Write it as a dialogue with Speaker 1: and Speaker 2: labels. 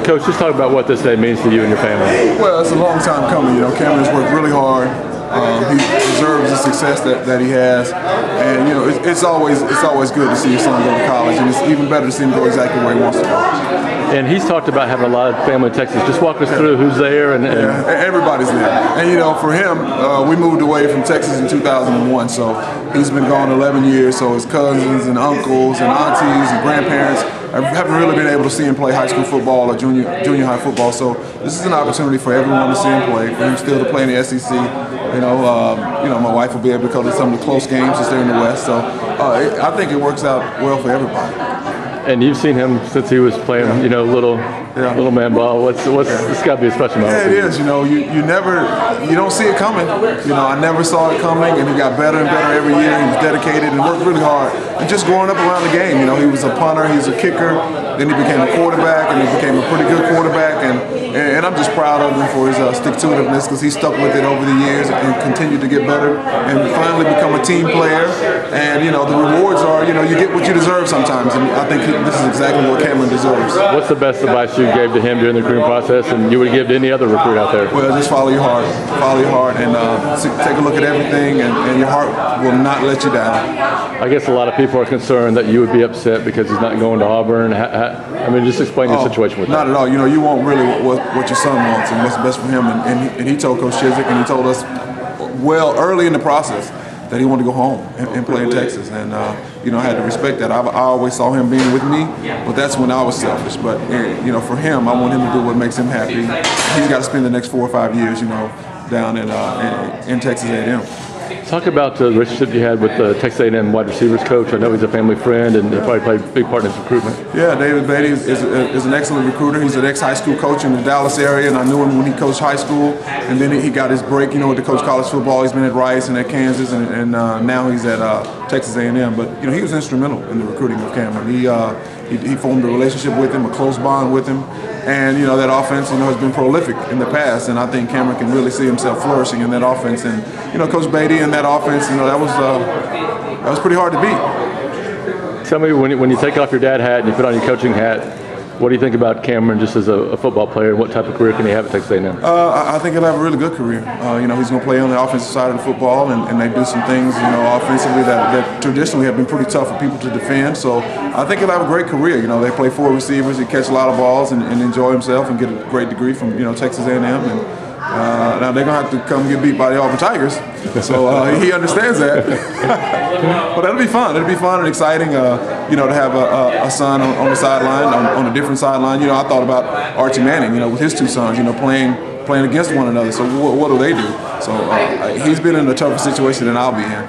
Speaker 1: Coach, just talk about what this day means to you and your family.
Speaker 2: Well, it's a long time coming. Cameron's worked really hard. He deserves the success that he has, and it's always good to see your son go to college, and it's even better to see him go exactly where he wants to go.
Speaker 1: And he's talked about having a lot of family in Texas. Just walk us through who's there.
Speaker 2: Yeah, everybody's there. And for him, we moved away from Texas in 2001, so he's been gone 11 years. So his cousins and uncles and aunties and grandparents haven't really been able to see him play high school football or junior high football. So this is an opportunity for everyone to see him play, for him still to play in the SEC. My wife will be able to go to some of the close games since they're in the West. So I think it works out well for everybody.
Speaker 1: And you've seen him since he was playing, little man ball. It's got to be a special moment.
Speaker 2: Yeah, it is. You don't see it coming. I never saw it coming, and he got better and better every year. He was dedicated and worked really hard. And just growing up around the game, he was a punter, he was a kicker, then he became a quarterback, and he became a pretty good quarterback. And I'm just proud of him for his stick-to-itiveness, because he stuck with it over the years and continued to get better and finally become a team player. And the rewards are, you get what you deserve sometimes, and I think this is exactly what Cameron deserves.
Speaker 1: What's the best advice you gave to him during the recruiting process, and you would give to any other recruit out there?
Speaker 2: Well, just follow your heart. Follow your heart, and take a look at everything, and your heart will not let you down.
Speaker 1: I guess a lot of people are concerned that you would be upset because he's not going to Auburn. Just explain your situation with that.
Speaker 2: Not at all. You want really what your son wants and what's best for him. And he told Coach Chiswick, and he told us early in the process that he wanted to go home and play in Texas. And I had to respect that. I always saw him being with me, but that's when I was selfish. But for him, I want him to do what makes him happy. He's got to spend the next 4 or 5 years, down in Texas A&M.
Speaker 1: Talk about the relationship you had with the Texas A&M wide receivers coach. I know he's a family friend, and he probably played a big part in his recruitment.
Speaker 2: Yeah, David Beatty is an excellent recruiter. He's an ex-high school coach in the Dallas area, and I knew him when he coached high school. And then he got his break, to coach college football. He's been at Rice and at Kansas, and now he's at Texas A&M. But he was instrumental in the recruiting of Cameron. He formed a relationship with him, a close bond with him. And that offense, has been prolific in the past, and I think Cameron can really see himself flourishing in that offense. And Coach Beatty and that offense, that was pretty hard to beat.
Speaker 1: Tell me, when you take off your dad hat and you put on your coaching hat, what do you think about Cameron just as a football player, and what type of career can he have at Texas A&M?
Speaker 2: I think he'll have a really good career. He's going to play on the offensive side of the football, and they do some things, offensively that traditionally have been pretty tough for people to defend. So I think he'll have a great career. They play 4 receivers, he catch a lot of balls and enjoy himself and get a great degree from Texas A&M. And now they're going to have to come get beat by the Auburn Tigers, so he understands that. But that'll be fun. It'll be fun and exciting, to have a son on the sideline, on a different sideline. I thought about Archie Manning, with his 2 sons, playing against one another. So what do they do? So he's been in a tougher situation than I'll be in.